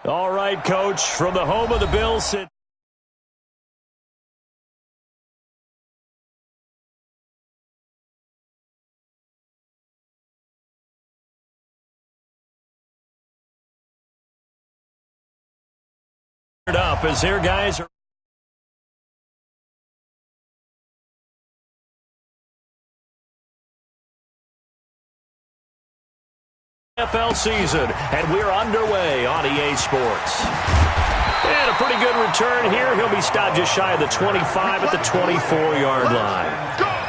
All right, Coach, from the home of the Bills. Up as here guys are NFL season, and we're underway on EA Sports. And a pretty good return here. He'll be stopped just shy of the 25 at the 24-yard line.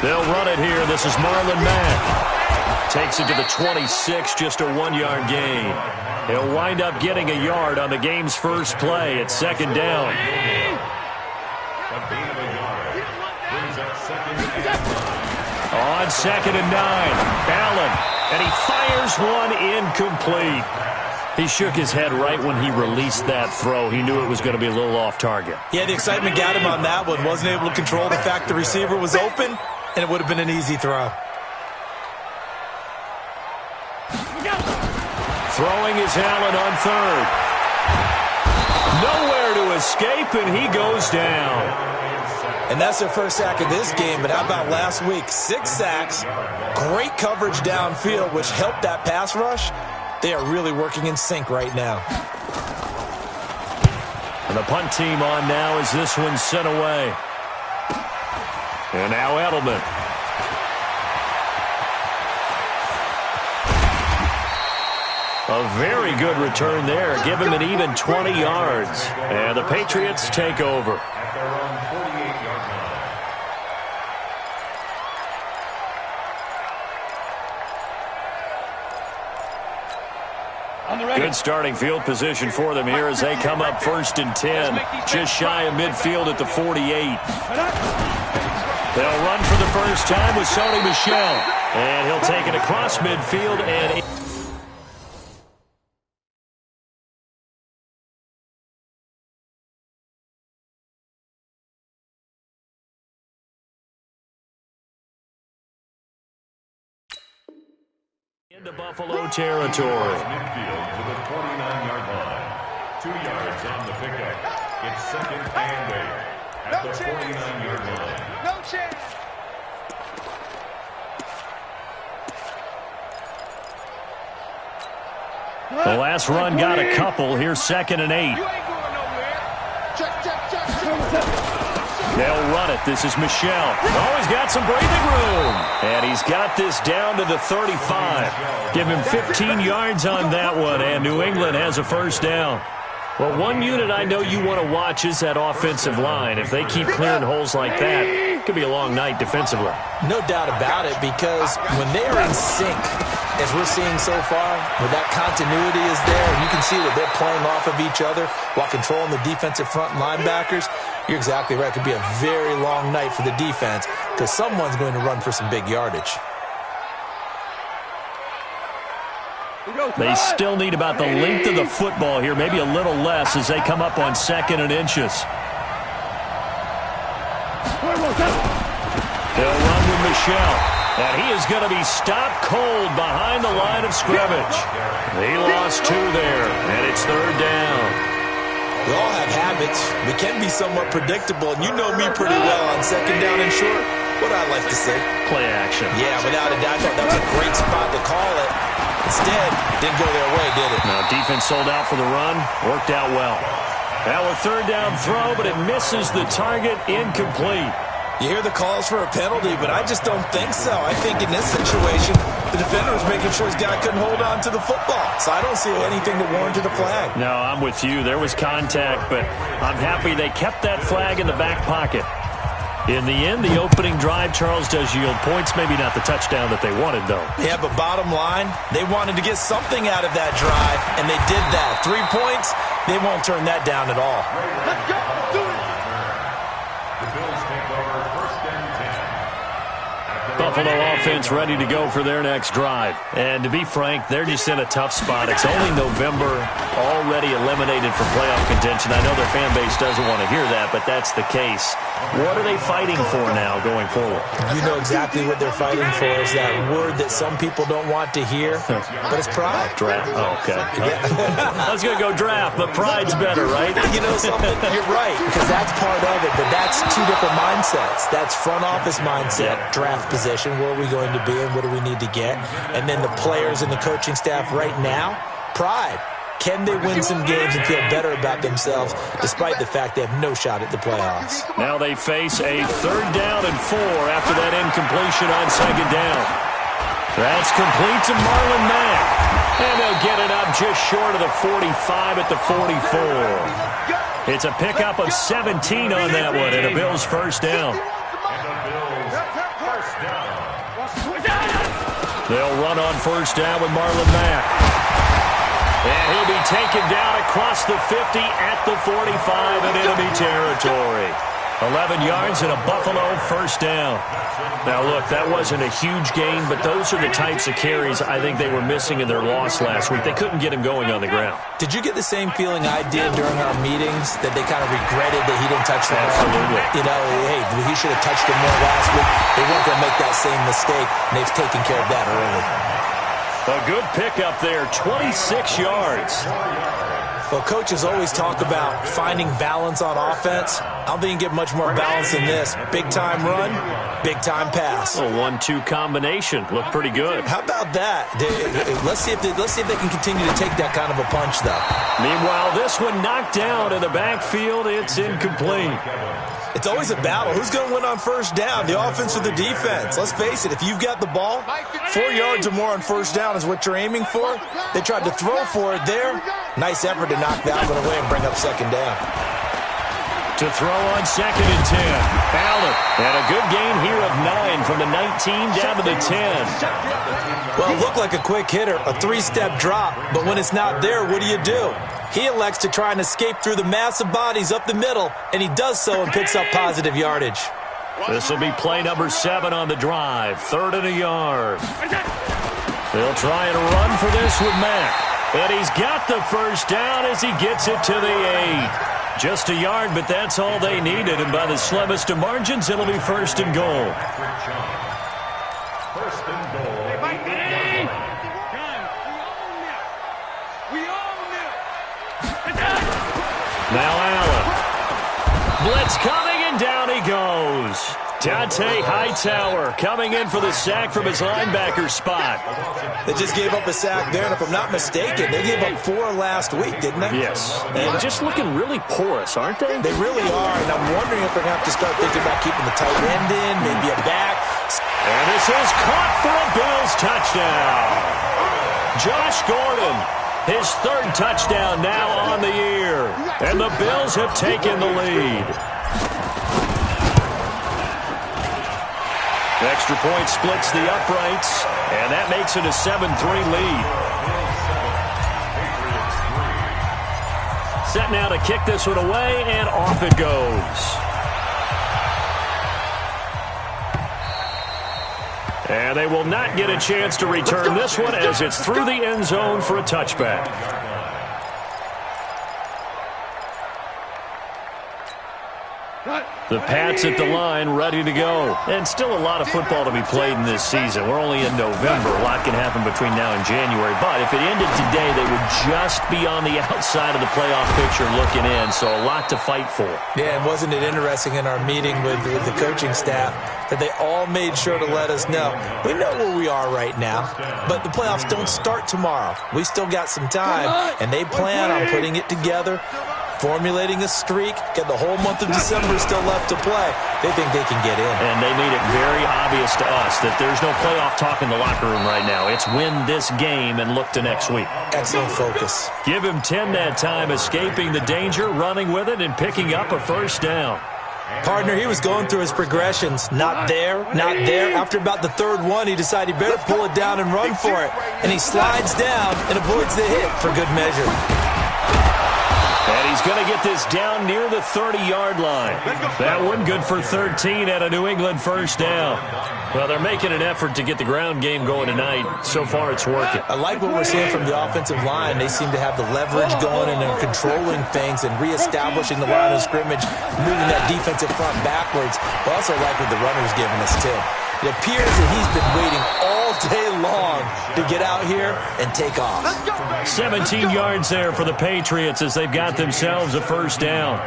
They'll run it here. This is Marlon Mack. Takes it to the 26, just a 1-yard gain. He'll wind up getting a yard on the game's first play at second down. On 2nd and 9, Allen, and he fires one incomplete. He shook his head right when he released that throw. He knew it was going to be a little off target. Yeah, the excitement got him on that one. Wasn't able to control the fact the receiver was open, and it would have been an easy throw. Throwing is Allen on 3rd. Nowhere to escape, and he goes down. And that's their first sack of this game, but how about last week? 6 sacks, great coverage downfield, which helped that pass rush. They are really working in sync right now. And the punt team on now as this one's sent away. And now Edelman. A very good return there. Give him an even 20 yards. And the Patriots take over. Good starting field position for them here as they come up 1st and 10. Just shy of midfield at the 48. They'll run for the first time with Sony Michel. And he'll take it across midfield and into Buffalo territory. Midfield to the 49-yard line. 2 yards on the pickup. It's 2nd and 8 at the 49-yard line. No chance. The last run got a couple. Here's 2nd and 8. You ain't going nowhere. Check. They'll run it. This is Michel. Oh, he's got some breathing room. And he's got this down to the 35. Give him 15 yards on that one, and New England has a first down. Well, one unit I know you want to watch is that offensive line. If they keep clearing holes like that, it could be a long night defensively. No doubt about it, because when they are in sync, as we're seeing so far, where that continuity is there, and you can see that they're playing off of each other while controlling the defensive front linebackers, you're exactly right. It could be a very long night for the defense because someone's going to run for some big yardage. They still need about the length of the football here, maybe a little less as they come up on 2nd and inches. They'll run with Michel, and he is going to be stopped cold behind the line of scrimmage. He lost 2 there, and it's 3rd down. We all have habits. We can be somewhat predictable, and you know me pretty well on 2nd down and short. What I like to say? Play action. Yeah, without a doubt. I thought that was a great spot to call it. Instead, didn't go their way, did it? Now, defense sold out for the run. Worked out well. Now a 3rd down throw, but it misses the target. Incomplete. You hear the calls for a penalty, but I just don't think so. I think in this situation, the defender was making sure his guy couldn't hold on to the football. So I don't see anything to warrant the flag. No, I'm with you. There was contact, but I'm happy they kept that flag in the back pocket. In the end, the opening drive, Charles, does yield points. Maybe not the touchdown that they wanted, though. Yeah, but bottom line, they wanted to get something out of that drive, and they did that. 3 points, they won't turn that down at all. Let's go. Do it. The Bills take over 1st and 10. Buffalo offense ready to go for their next drive. And to be frank, they're just in a tough spot. It's only November, already eliminated from playoff contention. I know their fan base doesn't want to hear that, but that's the case. What are they fighting for now going forward? You know exactly what they're fighting for is that word that some people don't want to hear, but it's pride. Draft. Oh, okay. I was going to go draft, but pride's better, right? You know something? You're right, because that's part of it, but that's two different mindsets. That's front office mindset, draft position, where are we going to be and what do we need to get? And then the players and the coaching staff right now, pride. Can they win some games and feel better about themselves despite the fact they have no shot at the playoffs? Now they face a 3rd down and 4 after that incompletion on 2nd down. That's complete to Marlon Mack. And they'll get it up just short of the 45 at the 44. It's a pickup of 17 on that one and a Bills 1st down. They'll run on 1st down with Marlon Mack. And he'll be taken down across the 50 at the 45 in enemy territory. 11 yards and a Buffalo 1st down. Now, look, that wasn't a huge gain, but those are the types of carries I think they were missing in their loss last week. They couldn't get him going on the ground. Did you get the same feeling I did during our meetings, that they kind of regretted that he didn't touch the ball? Absolutely. You know, hey, he should have touched him more last week. They weren't going to make that same mistake, and they've taken care of that early. A good pickup there, 26 yards. Well, coaches always talk about finding balance on offense. I don't think you can get much more balance than this. Big-time run, big-time pass. A 1-2 combination. Looked pretty good. How about that? Let's see if they can continue to take that kind of a punch, though. Meanwhile, this one knocked down in the backfield. It's incomplete. It's always a battle. Who's going to win on 1st down, the offense or the defense? Let's face it, if you've got the ball, 4 yards or more on 1st down is what you're aiming for. They tried to throw for it there. Nice effort to knock that one away and bring up 2nd down. To throw on 2nd and 10. Allen. And a good gain here of 9 from the 19 down to the 10. Well, it looked like a quick hitter, a 3-step drop. But when it's not there, what do? He elects to try and escape through the massive bodies up the middle, and he does so and picks up positive yardage. This will be play number 7 on the drive. 3rd and a yard. They'll try and run for this with Mack. And he's got the 1st down as he gets it to the 8. Just a yard, but that's all they needed. And by the slimmest of margins, it'll be 1st and goal. 1st and goal. Now Allen. Blitz coming, and down he goes. Dante Hightower coming in for the sack from his linebacker spot. They just gave up a sack there, and if I'm not mistaken, they gave up 4 last week, didn't they? Yes. And just looking really porous, aren't they? They really are, and I'm wondering if they're going to have to start thinking about keeping the tight end in, maybe a back. And this is caught for a Bills touchdown. Josh Gordon, his 3rd touchdown now on the year. And the Bills have taken the lead. Extra point splits the uprights, and that makes it a 7-3 lead. Set now to kick this one away, and off it goes. And they will not get a chance to return this one as it's through the end zone for a touchback. The Pats at the line, ready to go. And still a lot of football to be played in this season. We're only in November. A lot can happen between now and January. But if it ended today, they would just be on the outside of the playoff picture looking in. So a lot to fight for. Yeah, and wasn't it interesting in our meeting with the coaching staff that they all made sure to let us know. We know where we are right now, but the playoffs don't start tomorrow. We still got some time, and they plan on putting it together, formulating a streak, got the whole month of December still left to play. They think they can get in. And they made it very obvious to us that there's no playoff talk in the locker room right now. It's win this game and look to next week. Excellent focus. Give him 10 that time, escaping the danger, running with it, and picking up a 1st down. Partner, he was going through his progressions. Not there, not there. After about the 3rd one, he decided he better pull it down and run for it. And he slides down and avoids the hit for good measure. And he's going to get this down near the 30-yard line. That one good for 13 at a New England first down. Well, they're making an effort to get the ground game going tonight. So far, it's working. I like what we're seeing from the offensive line. They seem to have the leverage going, and they're controlling things and reestablishing the line of scrimmage, moving that defensive front backwards. But also like what the runner's giving us, too. It appears that he's been waiting all day long to get out here and take off. 17 yards there for the Patriots as they've got themselves a first down.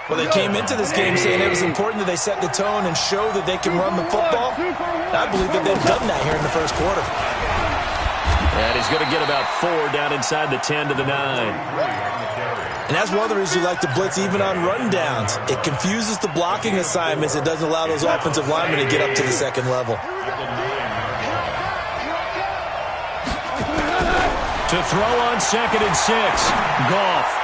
Well, they came into this game saying it was important that they set the tone and show that they can run the football. And I believe that they've done that here in the first quarter. And he's going to get about 4 down inside the 10 to the 9. And that's one of the reasons you like to blitz even on run downs. It confuses the blocking assignments. It doesn't allow those offensive linemen to get up to the second level. To throw on 2nd and 6, Goff.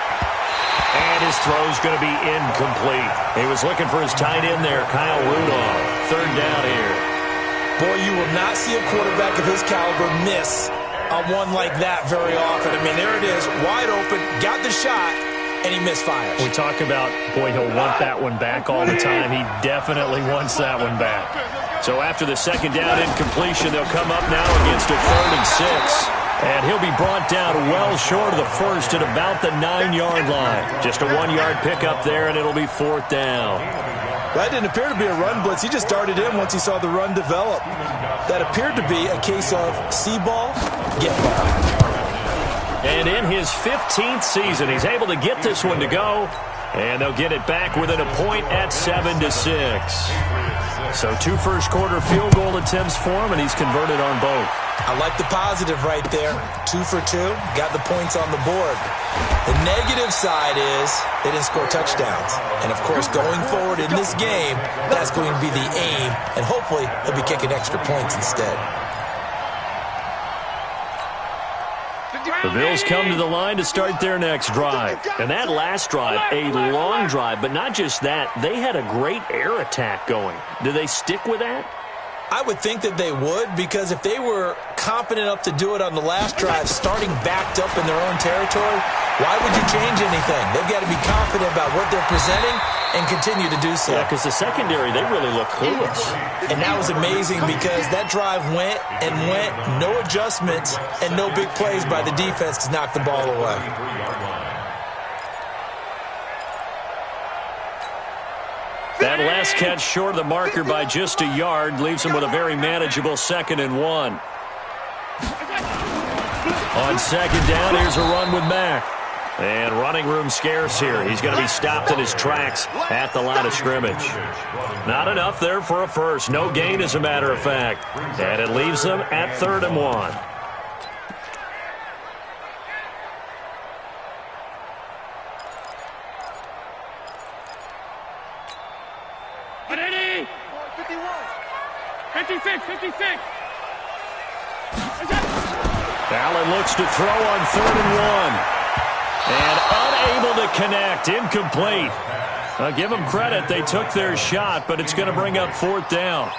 And his throw's going to be incomplete. He was looking for his tight end there, Kyle Rudolph. 3rd down here. Boy, you will not see a quarterback of his caliber miss on one like that very often. I mean, there it is, wide open, got the shot, and he misfires. We talk about, boy, he'll want that one back all the time. He definitely wants that one back. So after the 2nd down incompletion, they'll come up now against a 3rd and 6. And he'll be brought down well short of the first at about the 9-yard line. Just a 1-yard pickup there, and it'll be 4th down. That didn't appear to be a run blitz. He just darted in once he saw the run develop. That appeared to be a case of see ball, get ball. And in his 15th season, he's able to get this one to go. And they'll get it back within a point at 7-6. So 2 first-quarter field goal attempts for him, and he's converted on both. I like the positive right there. 2 for 2, got the points on the board. The negative side is they didn't score touchdowns. And, of course, going forward in this game, that's going to be the aim, and hopefully he'll be kicking extra points instead. The Bills come to the line to start their next drive. And that last drive, a long drive, but not just that. They had a great air attack going. Do they stick with that? I would think that they would, because if they were confident enough to do it on the last drive, starting backed up in their own territory, why would you change anything? They've got to be confident about what they're presenting and continue to do so. Yeah, because the secondary, they really look clueless. And that was amazing because that drive went and went, no adjustments and no big plays by the defense to knock the ball away. That last catch short of the marker by just a yard leaves him with a very manageable 2nd and 1. On 2nd down, here's a run with Mack. And running room scarce here. He's going to be stopped in his tracks at the line of scrimmage. Not enough there for a first. No gain, as a matter of fact. And it leaves them at 3rd and 1. Allen looks to throw on 3rd and 1. And unable to connect. Incomplete. I'll give them credit. They took their shot, but it's going to bring up 4th down.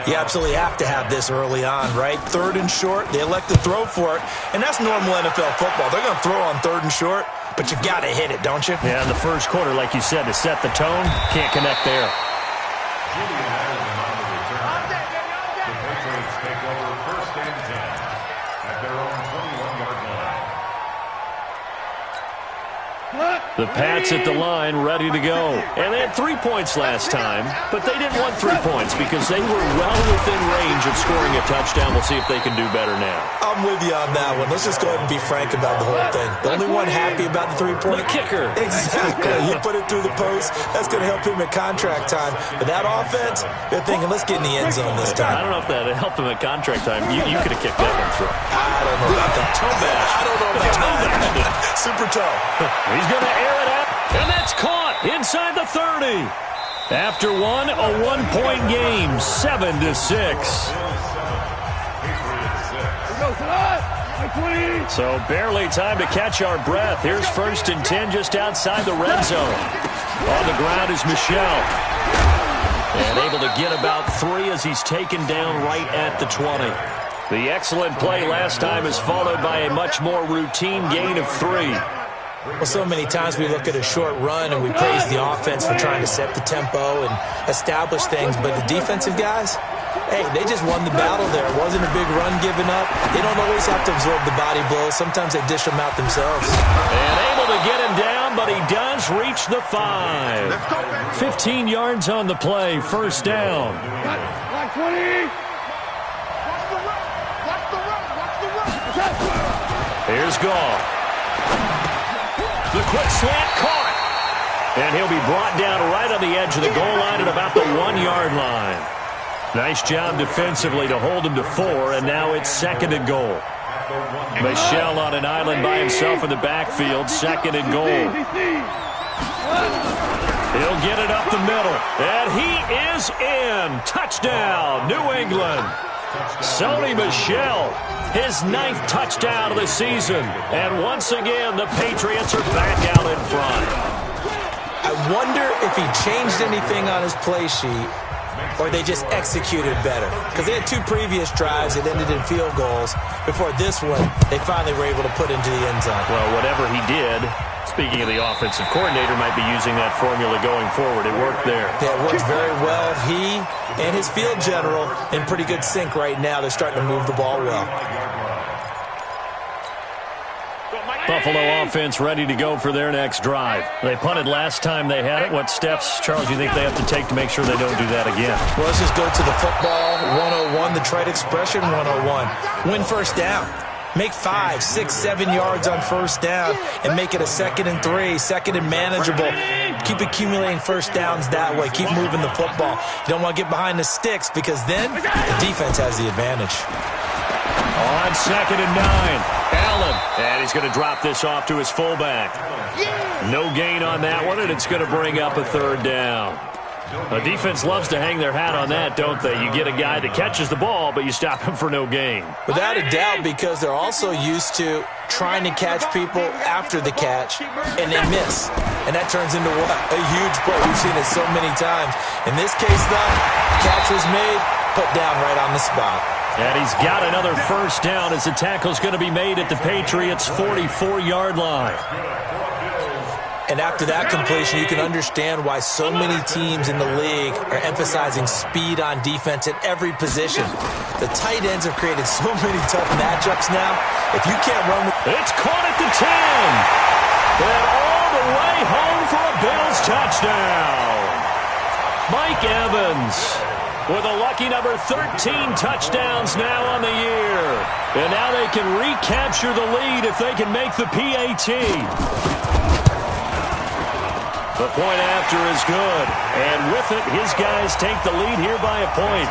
You absolutely have to have this early on, right? 3rd and short. They elect to throw for it. And that's normal NFL football. They're going to throw on 3rd and short, but you've got to hit it, don't you? Yeah, in the first quarter, like you said, to set the tone, can't connect there. The Pats at the line, ready to go. And they had 3 points last time, but they didn't want 3 points because they were well within range of scoring a touchdown. We'll see if they can do better now. I'm with you on that one. Let's just go ahead and be frank about the whole thing. The only one happy about the 3-point. The kicker. Exactly. He put it through the post. That's going to help him at contract time. But that offense, they're thinking, let's get in the end zone this time. I don't know if that helped him at contract time. You could have kicked that one through. I don't know about that. Toe bash. I don't know about that. Super toe. He's going to air it out, and that's caught inside the 30. After one, a 1-point game, 7-6. So barely time to catch our breath. Here's 1st and 10 just outside the red zone. On the ground is Michel. And able to get about 3 as he's taken down right at the 20. The excellent play last time is followed by a much more routine gain of 3. Well, so many times we look at a short run and we praise the offense for trying to set the tempo and establish things, but the defensive guys, hey, they just won the battle there. It wasn't a big run given up. They don't always have to absorb the body blows. Sometimes they dish them out themselves. And able to get him down, but he does reach the 5. 15 yards on the play, first down. Like 20. Watch the run. Here's Goff. The quick slant caught. And he'll be brought down right on the edge of the goal line at about the 1-yard line. Nice job defensively to hold him to 4, and now it's 2nd and goal. Michel on an island by himself in the backfield, 2nd and goal. He'll get it up the middle, and he is in. Touchdown, New England. Sony Michel, his 9th touchdown of the season. And once again, the Patriots are back out in front. I wonder if he changed anything on his play sheet or they just executed better. Because they had 2 previous drives that ended in field goals. Before this one, they finally were able to put into the end zone. Well, whatever he did, speaking of the offensive coordinator, might be using that formula going forward. It worked there. Yeah, it worked very well. He and his field general in pretty good sync right now. They're starting to move the ball well. Buffalo offense ready to go for their next drive. They punted last time they had it. What steps, Charles, do you think they have to take to make sure they don't do that again? Well, let's just go to the football 101, the trade expression 101. Win first down. Make 5, 6, 7 yards on first down and make it a 2nd and 3, 2nd and manageable. Keep accumulating first downs that way. Keep moving the football. You don't want to get behind the sticks because then the defense has the advantage. On 2nd and 9, Allen. And he's going to drop this off to his fullback. No gain on that one, and it's going to bring up a 3rd down. A defense loves to hang their hat on that, don't they? You get a guy that catches the ball, but you stop him for no gain. Without a doubt, because they're also used to trying to catch people after the catch, and they miss. And that turns into what? A huge play. We've seen it so many times. In this case, though, catch was made, put down right on the spot. And he's got another first down as the tackle's going to be made at the Patriots' 44-yard line. And after that completion, you can understand why so many teams in the league are emphasizing speed on defense at every position. The tight ends have created so many tough matchups now. If you can't run with... It's caught at the 10. And all the way home for a Bills touchdown. Mike Evans with a lucky number 13 touchdowns now on the year. And now they can recapture the lead if they can make the PAT. The point after is good. And with it, his guys take the lead here by a point.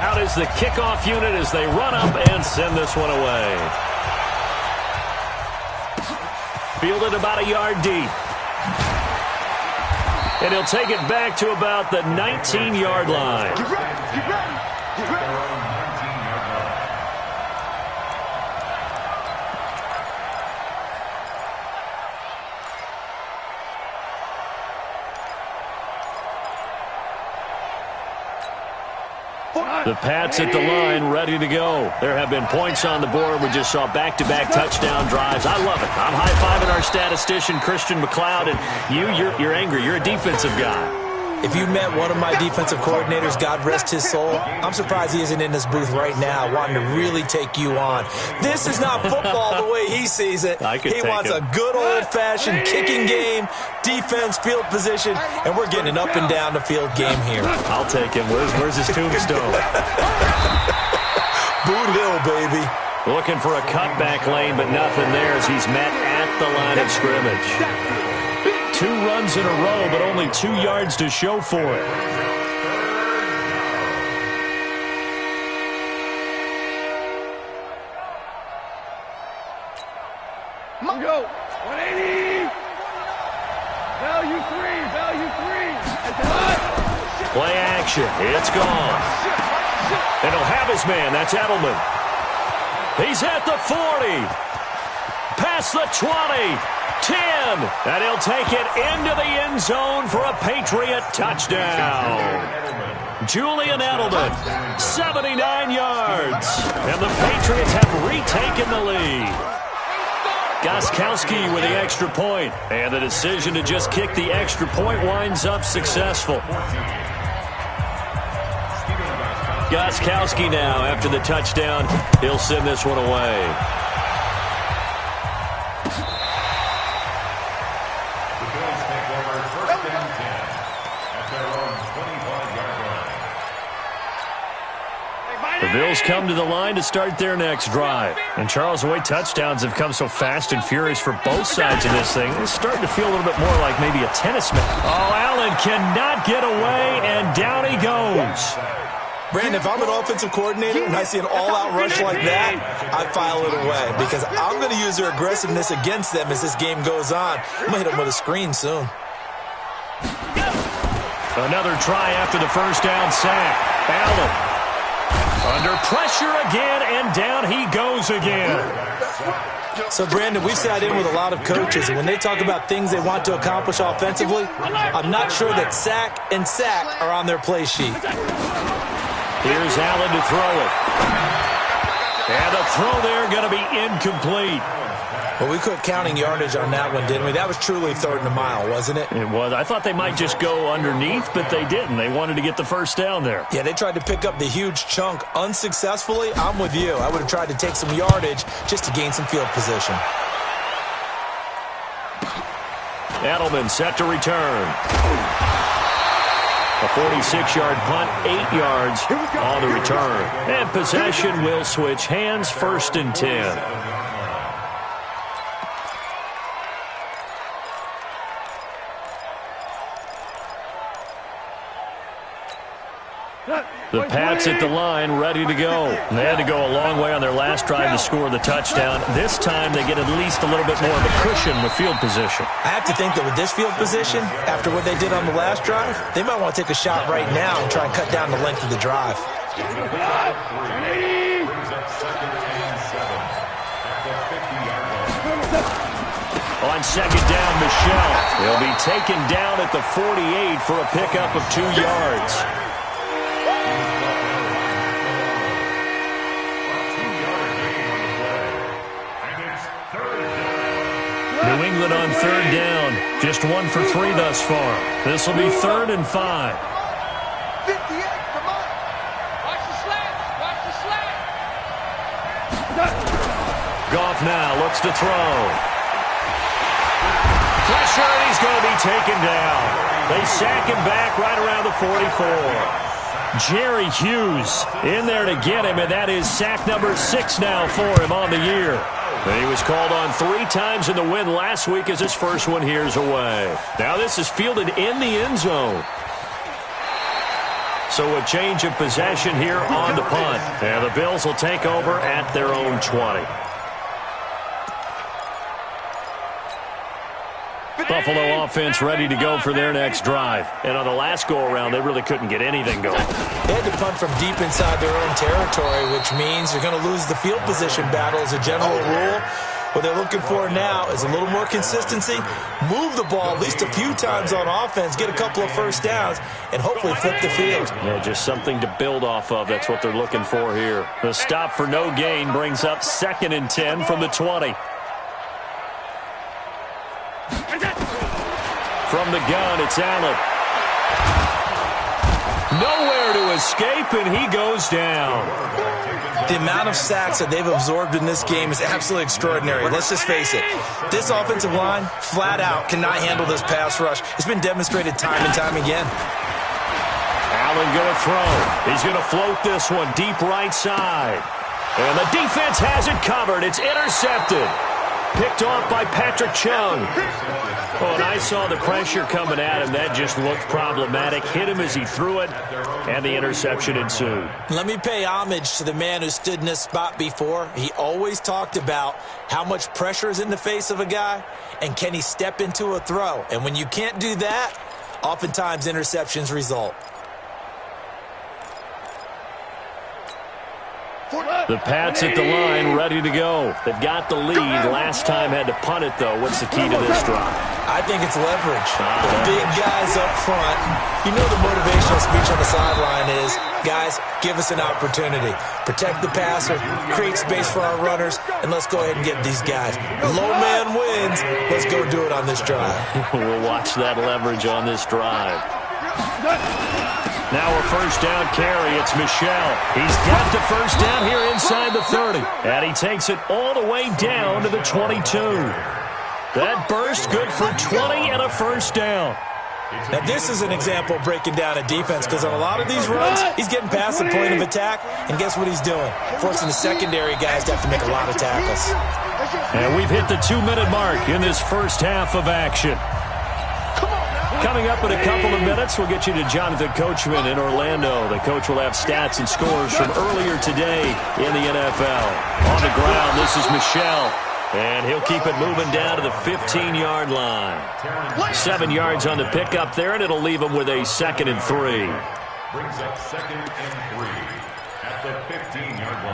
Out is the kickoff unit as they run up and send this one away. Fielded about a yard deep. And he'll take it back to about the 19-yard line. Get ready. Get ready. Get ready. The Pats at the line, ready to go. There have been points on the board. We just saw back-to-back touchdown drives. I love it. I'm high-fiving our statistician, Christian McLeod, and you're angry. You're a defensive guy. If you met one of my defensive coordinators, God rest his soul, I'm surprised he isn't in this booth right now wanting to really take you on. This is not football the way he sees it. He wants a good old-fashioned kicking game, defense, field position, and we're getting an up and down the field game here. I'll take him. Where's his tombstone? Boot Hill, baby. Looking for a cutback lane, but nothing there as he's met at the line of scrimmage. 2 runs in a row, but only 2 yards to show for it. Go. 180. Value 3. Play action. It's gone. And he'll have his man. That's Edelman. He's at the 40. Past the 20. 10. And he'll take it into the end zone for a Patriot touchdown. Julian Edelman, 79 yards. And the Patriots have retaken the lead. Gostkowski with the extra point. And the decision to just kick the extra point winds up successful. Gostkowski now, after the touchdown, he'll send this one away. The Bills come to the line to start their next drive. And Charles, the way touchdowns have come so fast and furious for both sides of this thing, it's starting to feel a little bit more like maybe a tennis match. Oh, Allen cannot get away, and down he goes. Brandon, if I'm an offensive coordinator and I see an all-out rush like that, I file it away because I'm going to use their aggressiveness against them as this game goes on. I'm going to hit them with a screen soon. Another try after the first down sack. Allen under pressure again, and down he goes again. So, Brandon, we sat in with a lot of coaches, and when they talk about things they want to accomplish offensively, I'm not sure that sack and sack are on their play sheet. Here's Allen to throw it. And the throw there going to be incomplete. Well, we quit counting yardage on that one, didn't we? That was truly 3rd and a mile, wasn't it? It was. I thought they might just go underneath, but they didn't. They wanted to get the first down there. Yeah, they tried to pick up the huge chunk unsuccessfully. I'm with you. I would have tried to take some yardage just to gain some field position. Edelman set to return. A 46-yard punt, 8 yards on the return. And possession will switch hands, 1st and 10. The Pats at the line, ready to go. They had to go a long way on their last drive to score the touchdown. This time they get at least a little bit more of a cushion with field position. I have to think that with this field position, after what they did on the last drive, they might want to take a shot right now and try and cut down the length of the drive. On 2nd down, Michel. He'll be taken down at the 48 for a pickup of 2 yards. New England on 3rd down. Just 1 for 3 thus far. This will be 3rd and 5. 58, come on. Watch the slant. Watch the slant. Goff now looks to throw. Pressure, and he's going to be taken down. They sack him back right around the 44. Jerry Hughes in there to get him, and that is sack number 6 now for him on the year. And he was called on 3 times in the win last week as his first one here's away. Now this is fielded in the end zone. So a change of possession here on the punt. And the Bills will take over at their own 20. Buffalo offense ready to go for their next drive. And on the last go-around, they really couldn't get anything going. They had to punt from deep inside their own territory, which means you're going to lose the field position battle as a general rule. What they're looking for now is a little more consistency, move the ball at least a few times on offense, get a couple of first downs, and hopefully flip the field. Yeah, just something to build off of. That's what they're looking for here. The stop for no gain brings up 2nd and 10 from the 20. From the gun, it's Allen. Nowhere to escape, and he goes down. The amount of sacks that they've absorbed in this game is absolutely extraordinary. Let's just face it. This offensive line, flat out, cannot handle this pass rush. It's been demonstrated time and time again. Allen going to throw. He's going to float this one deep right side. And the defense has it covered. It's intercepted. Picked off by Patrick Chung. Oh, and I saw the pressure coming at him. That just looked problematic. Hit him as he threw it, and the interception ensued. Let me pay homage to the man who stood in this spot before. He always talked about how much pressure is in the face of a guy, and can he step into a throw. And when you can't do that, oftentimes interceptions result. The Pats at the line, ready to go. They've got the lead. Last time had to punt it, though. What's the key to this drive? I think it's leverage. The big guys up front. You know the motivational speech on the sideline is, guys, give us an opportunity. Protect the passer, create space for our runners, and let's go ahead and get these guys. Low man wins. Let's go do it on this drive. We'll watch that leverage on this drive. Now a first down carry. It's Michel. He's got the first down here inside the 30. And he takes it all the way down to the 22. That burst good for 20 and a first down. Now, this is an example of breaking down a defense because on a lot of these runs, he's getting past the point of attack, and guess what he's doing? Forcing the secondary guys to have to make a lot of tackles. And we've hit the 2-minute mark in this first half of action. Coming up in a couple of minutes, we'll get you to Jonathan Coachman in Orlando. The coach will have stats and scores from earlier today in the NFL. On the ground, this is Michel. And he'll keep it moving down to the 15-yard line. 7 yards on the pickup there, and it'll leave him with a 2nd and 3. Brings up 2nd and 3 at the 15-yard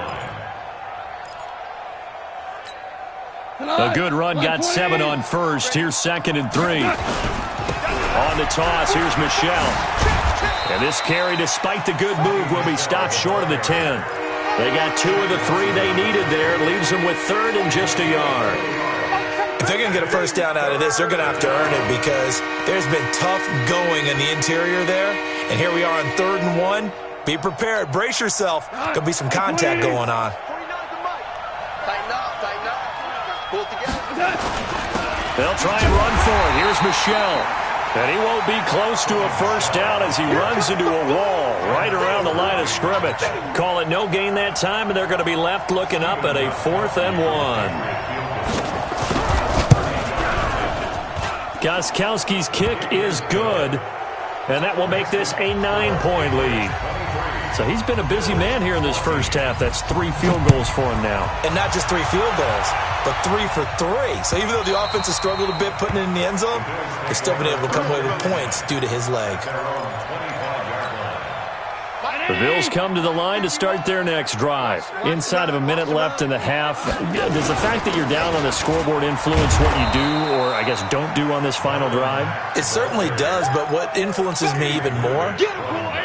line. A good run, got 7 on first. Here's 2nd and 3. On the toss, here's Michel. And this carry, despite the good move, will be stopped short of the 10. They got 2 of the 3 they needed there. It leaves them with 3rd and just a yard. If they're going to get a first down out of this, they're going to have to earn it because there's been tough going in the interior there. And here we are on 3rd and 1. Be prepared. Brace yourself. There'll be some contact going on. Tighten up. Pull together. They'll try and run for it. Here's Michel. And he won't be close to a first down as he runs into a wall right around the line of scrimmage. Call it no gain that time, and they're going to be left looking up at a 4th and 1. Gostkowski's kick is good, and that will make this a 9-point lead. So he's been a busy man here in this first half. That's 3 field goals for him now. And not just 3 field goals, but 3 for 3. So even though the offense has struggled a bit putting it in the end zone, they've still been able to come away with points due to his leg. The Bills come to the line to start their next drive. Inside of a minute left in the half, does the fact that you're down on the scoreboard influence what you do or, I guess, don't do on this final drive? It certainly does, but what influences me even more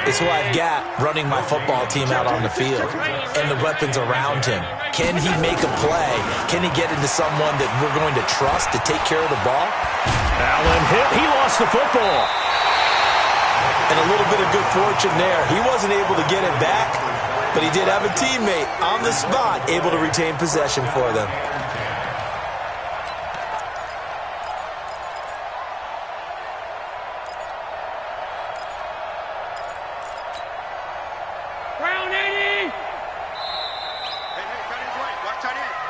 is who I've got running my football team out on the field and the weapons around him. Can he make a play? Can he get into someone that we're going to trust to take care of the ball? Allen hit. He lost the football. And a little bit of good fortune there. He wasn't able to get it back, but he did have a teammate on the spot able to retain possession for them.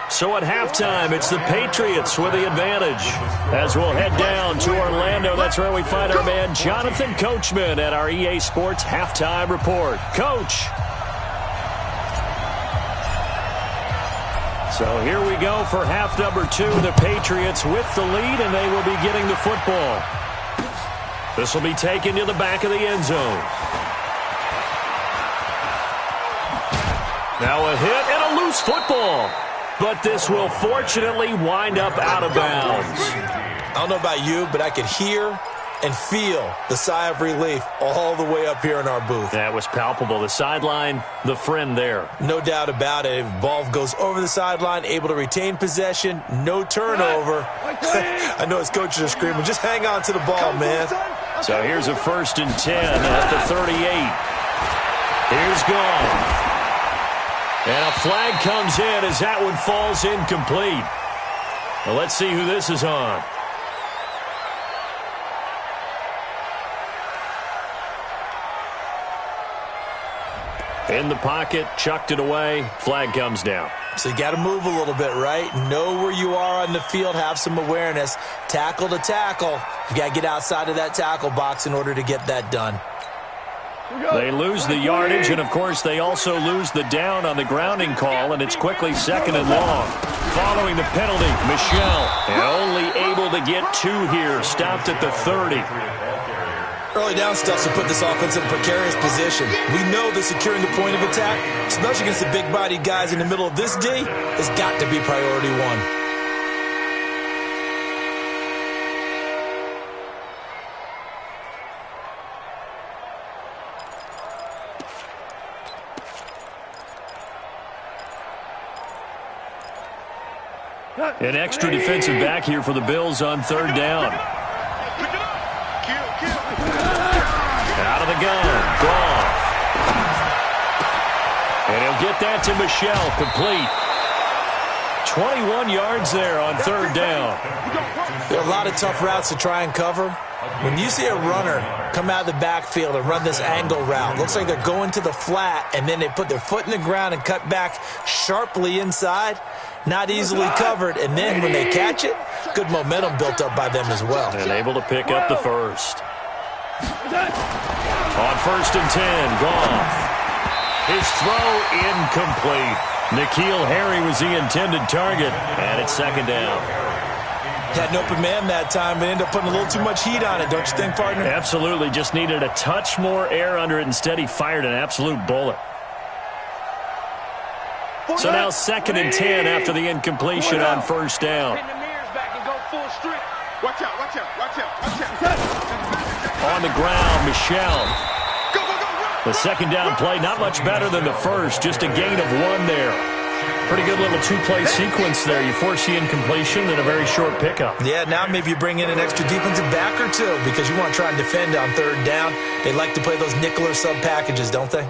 So at halftime, it's the Patriots with the advantage. As we'll head down to Orlando, that's where we find our man Jonathan Coachman at our EA Sports Halftime Report. Coach. So here we go for half number 2. The Patriots with the lead, and they will be getting the football. This will be taken to the back of the end zone. Now a hit and a loose football. But this will fortunately wind up out of bounds. I don't know about you, but I could hear and feel the sigh of relief all the way up here in our booth. That was palpable. The sideline, the friend there. No doubt about it. Ball goes over the sideline, able to retain possession, no turnover. I know his coaches are screaming, just hang on to the ball, man. So here's a 1st and 10 at the 38. Here's gone. And a flag comes in as that one falls incomplete. Well, let's see who this is on. In the pocket, chucked it away, flag comes down. So you got to move a little bit, right? Know where you are on the field, have some awareness. Tackle to tackle. You got to get outside of that tackle box in order to get that done. They lose the yardage, and, of course, they also lose the down on the grounding call, and it's quickly 2nd and long. Following the penalty, Michel, and only able to get 2 here, stopped at the 30. Early down stuff to put this offense in a precarious position. We know that securing the point of attack, especially against the big-bodied guys in the middle of this D, has got to be priority one. An extra defensive back here for the Bills on third down. Out of the gun. Gone. And he'll get that to Michel. Complete. 21 yards there on third down. There are a lot of tough routes to try and cover. When you see a runner come out of the backfield and run this angle route, looks like they're going to the flat, and then they put their foot in the ground and cut back sharply inside. Not easily covered, and then when they catch it, good momentum built up by them as well. And able to pick up the first. On 1st and 10, Goff. His throw incomplete. N'Keal Harry was the intended target, and it's second down. Had an open man that time, but ended up putting a little too much heat on it, don't you think, partner? Absolutely. Just needed a touch more air under it. Instead, he fired an absolute bullet. So now 2nd and 10 after the incompletion on 1st down. On the ground, Michel. The second down play, not much better than the first. Just a gain of 1 there. Pretty good little two-play sequence there. You force the incompletion, then a very short pickup. Yeah, now maybe you bring in an extra defensive back or two because you want to try and defend on third down. They like to play those nickel or sub packages, don't they?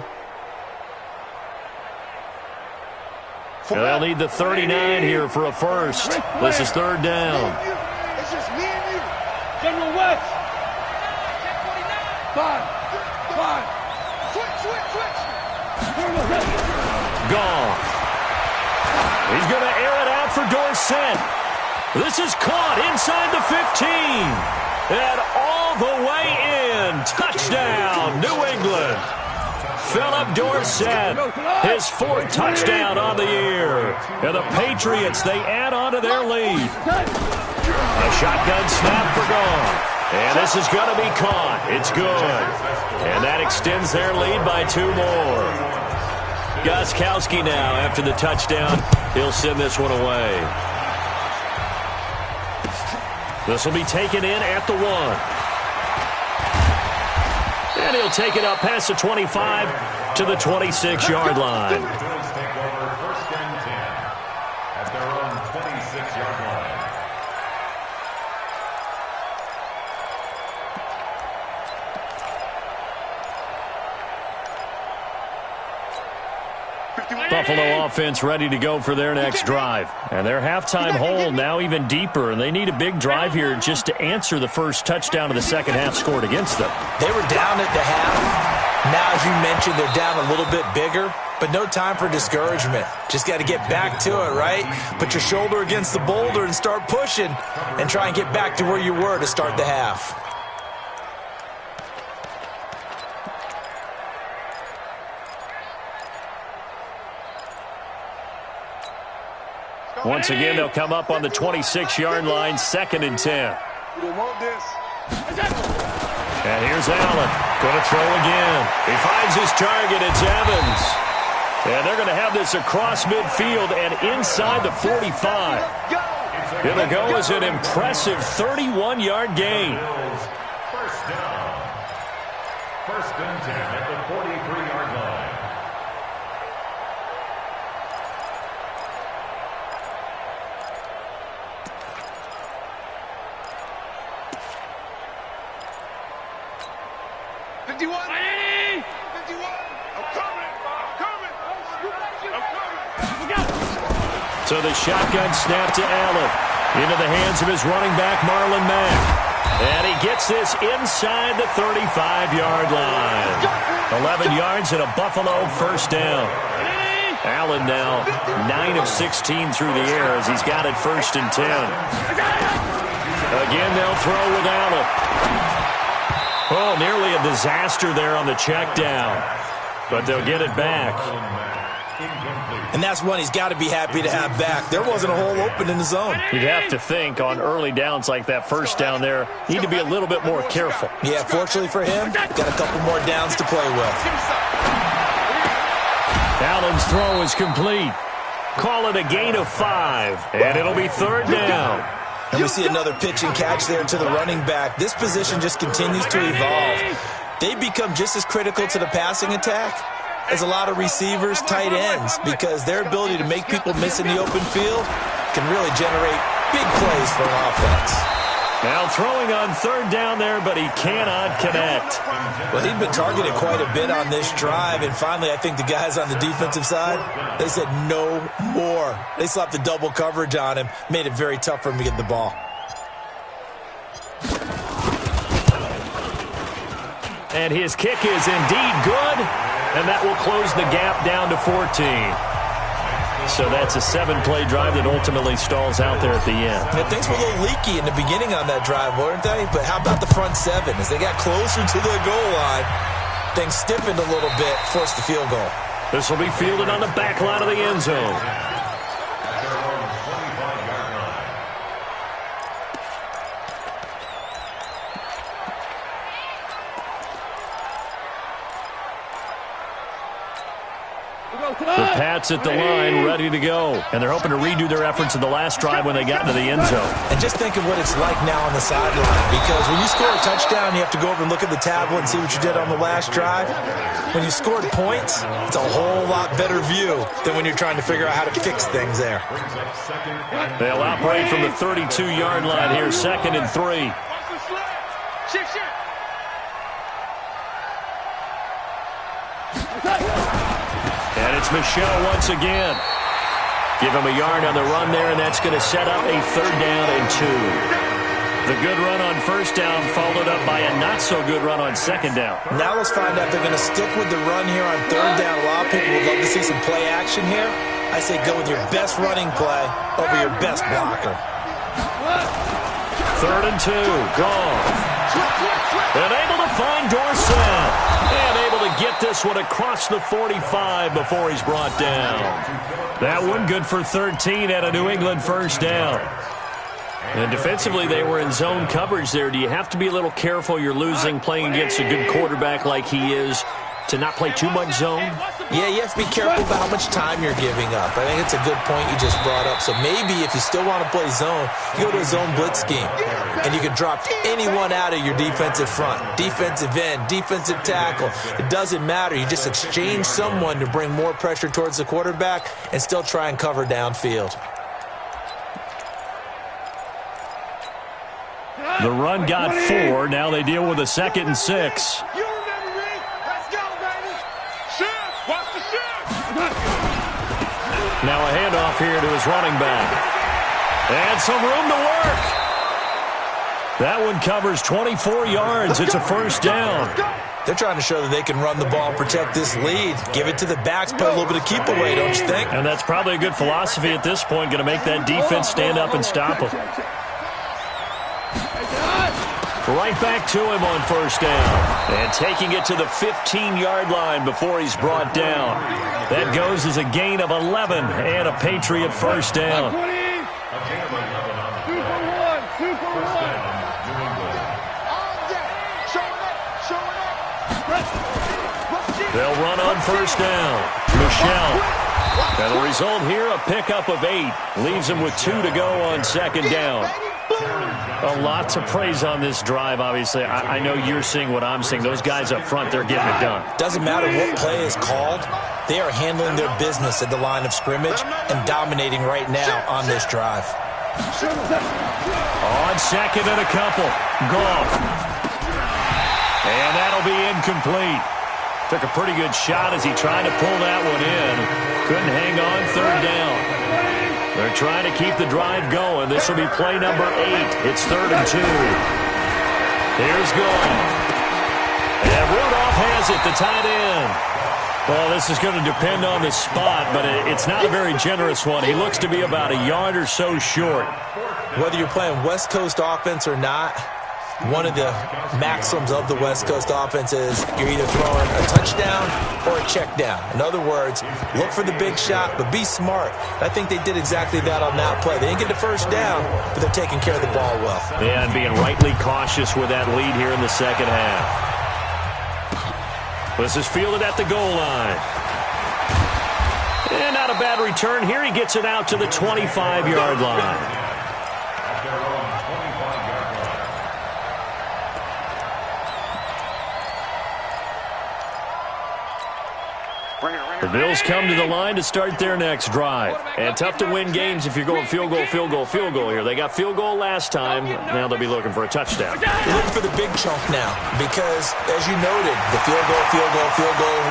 They'll need the 39 here for a first. This is third down. It's just me and you. General West. 5. Switch. Goff. He's going to air it out for Dorsett. This is caught inside the 15. And all the way in. Touchdown, New England. Philip Dorsett, his 4th touchdown on the year. And the Patriots, they add on to their lead. A shotgun snap for Goff. And this is going to be caught. It's good. And that extends their lead by 2 more. Gostkowski now, after the touchdown, he'll send this one away. This will be taken in at the 1. And he'll take it up past the 25 to the 26-yard line. The Bills take over 1st and 10 at their own 26-yard line. Buffalo offense ready to go for their next drive. And their halftime hole now even deeper, and they need a big drive here just to answer the first touchdown of the second half scored against them. They were down at the half. Now, as you mentioned, they're down a little bit bigger, but no time for discouragement. Just got to get back to it, right? Put your shoulder against the boulder and start pushing and try and get back to where you were to start the half. Once again, they'll come up on the 26-yard line, 2nd and 10. We don't want this. And here's Allen. Going to throw again. He finds his target. It's Evans. And they're going to have this across midfield and inside the 45. It'll go as an impressive 31-yard gain. First down. 1st and 10 at the 43-yard line. So the shotgun snap to Allen. Into the hands of his running back, Marlon Mack. And he gets this inside the 35-yard line. 11 yards and a Buffalo first down. Allen now 9 of 16 through the air as he's got it 1st and 10. Again, they'll throw with Allen. Oh, nearly a disaster there on the check down. But they'll get it back. And that's one he's got to be happy to have back. There wasn't a hole open in the zone. You'd have to think on early downs like that first down there, need to be a little bit more careful. Yeah, fortunately for him, got a couple more downs to play with. Allen's throw is complete. Call it a gain of 5, and it'll be third down. And we see another pitch and catch there to the running back. This position just continues to evolve. They become just as critical to the passing attack as a lot of receivers, tight ends, because their ability to make people miss in the open field can really generate big plays for an offense. Now throwing on third down there, but he cannot connect. Well, he'd been targeted quite a bit on this drive, and finally I think the guys on the defensive side, they said no more. They slapped the double coverage on him, made it very tough for him to get the ball. And his kick is indeed good, and that will close the gap down to 14. So that's a 7-play drive that ultimately stalls out there at the end. And things were a little leaky in the beginning on that drive, weren't they? But how about the front 7? As they got closer to the goal line, things stiffened a little bit, forced the field goal. This will be fielded on the back line of the end zone. The Pats at the line, ready to go. And they're hoping to redo their efforts in the last drive when they got into the end zone. And just think of what it's like now on the sideline. Because when you score a touchdown, you have to go over and look at the tablet and see what you did on the last drive. When you scored points, it's a whole lot better view than when you're trying to figure out how to fix things there. They'll operate from the 32-yard line here, 2nd and 3. And it's Michel once again. Give him a yard on the run there, and that's going to set up a 3rd down and 2. The good run on 1st down followed up by a not-so-good run on 2nd down. Now let's find out if they're going to stick with the run here on 3rd down. A lot of people would love to see some play action here. I say go with your best running play over your best blocker. 3rd and 2. Goff. And able to find Dorsett. And able to get this one across the 45 before he's brought down. That one good for 13 at a New England 1st down. And defensively, they were in zone coverage there. Do you have to be a little careful? You're losing playing against a good quarterback like he is to not play too much zone? Yeah, you have to be careful about how much time you're giving up. I think it's a good point you just brought up. So maybe if you still want to play zone, you go to a zone blitz scheme. And you can drop anyone out of your defensive front. Defensive end, defensive tackle. It doesn't matter. You just exchange someone to bring more pressure towards the quarterback and still try and cover downfield. The run got 4. Now they deal with a 2nd and 6. Now a handoff here to his running back. And some room to work. That one covers 24 yards. It's a 1st down. They're trying to show that they can run the ball, protect this lead. Give it to the backs, put a little bit of keep away, don't you think? And that's probably a good philosophy at this point, going to make that defense stand up and stop them. Right back to him on 1st down. And taking it to the 15-yard line before he's brought down. That goes as a gain of 11 and a Patriot 1st down. They'll run on 1st down. Michel. And the result here, a pickup of 8. Leaves him with 2 to go on 2nd down. A lot to praise on this drive, obviously. I know you're seeing what I'm seeing. Those guys up front, they're getting it done. Doesn't matter what play is called. They are handling their business at the line of scrimmage and dominating right now on this drive. On 2nd and a couple. Goff. And that'll be incomplete. Took a pretty good shot as he tried to pull that one in. Couldn't hang on 3rd down. They're trying to keep the drive going. This will be play number 8. It's 3rd and 2. Here's Goff. And Rudolph has it, the tight end. Well, this is going to depend on the spot, but it's not a very generous one. He looks to be about a yard or so short. Whether you're playing West Coast offense or not, One of the maxims of the West Coast offense is you're either throwing a touchdown or a check down. In other words, look for the big shot, but be smart. I think they did exactly that on that play. They didn't get the first down, but they're taking care of the ball well. Yeah, and being rightly cautious with that lead here in the second half. This is fielded at the goal line. And not a bad return here. He gets it out to the 25-yard line. The Bills come to the line to start their next drive. And tough to win games if you're going field goal, field goal, field goal here. They got field goal last time. Now they'll be looking for a touchdown. Look for the big chunk now because, as you noted, the field goal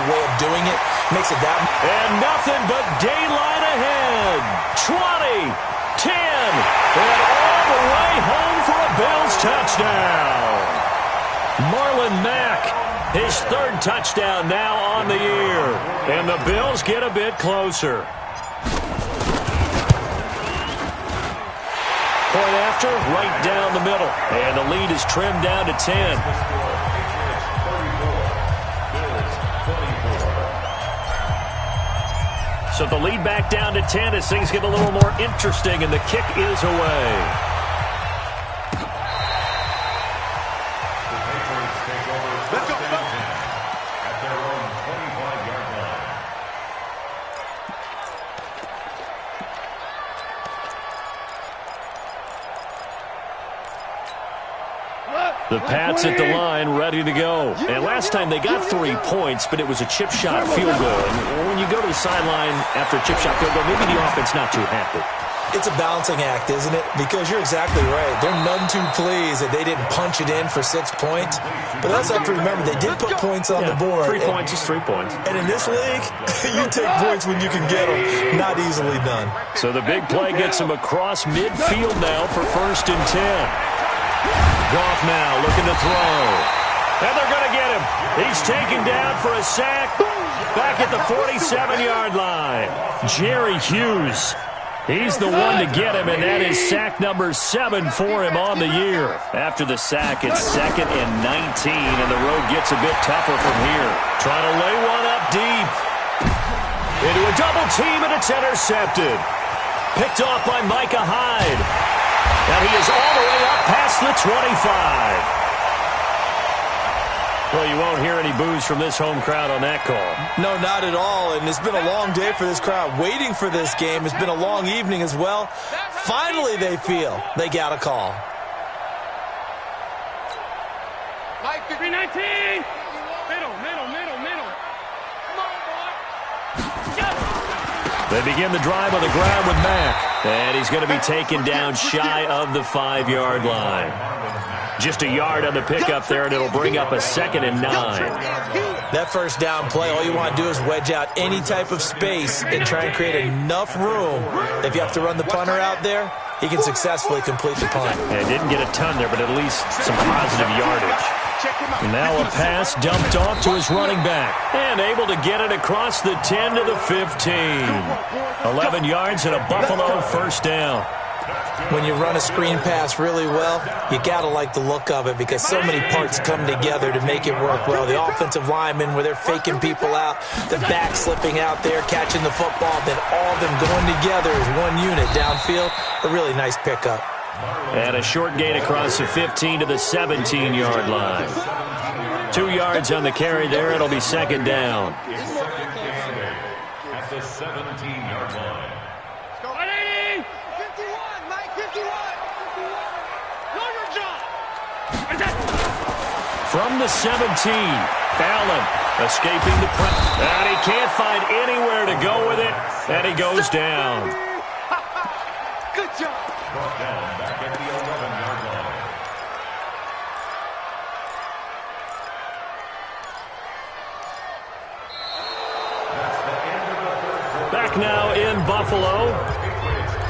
way of doing it makes it that. And nothing but daylight ahead. 20, 10, and all the way home for a Bills touchdown. Marlon Mack. His third touchdown now on the year. And the Bills get a bit closer. Point after, right down the middle. And the lead is trimmed down to 10. So the lead back down to 10 as things get a little more interesting, and the kick is away. The Pats at the line, ready to go. And last time they got 3 points, but it was a chip shot field goal. And when you go to the sideline after a chip shot field goal, maybe the offense not too happy. It's a balancing act, isn't it? Because you're exactly right. They're none too pleased that they didn't punch it in for 6 points. But that's have to remember, they did put points on the board. 3 points is 3 points. And in this league, you take points when you can get them. Not easily done. So the big play gets him across midfield now for 1st and 10. Goff now looking to throw. And they're going to get him. He's taken down for a sack back at the 47-yard line. Jerry Hughes. He's the one to get him, and that is sack number 7 for him on the year. After the sack, it's 2nd and 19, and the road gets a bit tougher from here. Trying to lay one up deep. Into a double team, and it's intercepted. Picked off by Micah Hyde. And he is all the way up past the 25. Well, you won't hear any boos from this home crowd on that call. No, not at all. And it's been a long day for this crowd. Waiting for this game. It's been a long evening as well. Finally, they feel they got a call. Mike, 319. Middle. Come on, boy. They begin the drive on the ground with Mack. And he's going to be taken down shy of the 5-yard line. Just a yard on the pickup there, and it'll bring up a 2nd and 9. That first down play, all you want to do is wedge out any type of space and try and create enough room. If you have to run the punter out there, he can successfully complete the punt. Yeah, didn't get a ton there, but at least some positive yardage. Now a pass dumped off to his running back. And able to get it across the 10 to the 15. 11 yards and a Buffalo 1st down. When you run a screen pass really well, you got to like the look of it because so many parts come together to make it work well. The offensive linemen, where they're faking people out, the back slipping out there, catching the football, then all of them going together as one unit downfield. A really nice pickup. And a short gain across the 15 to the 17-yard line. 2 yards on the carry there. It'll be 2nd down. At the 17-yard line. 51, Mike, 51. Know your job. From the 17, Allen escaping the press. And he can't find anywhere to go with it. And he goes down. Good job. Brought down back at the 11-yard line. That's the end of the 3rd quarter. Back now in Buffalo.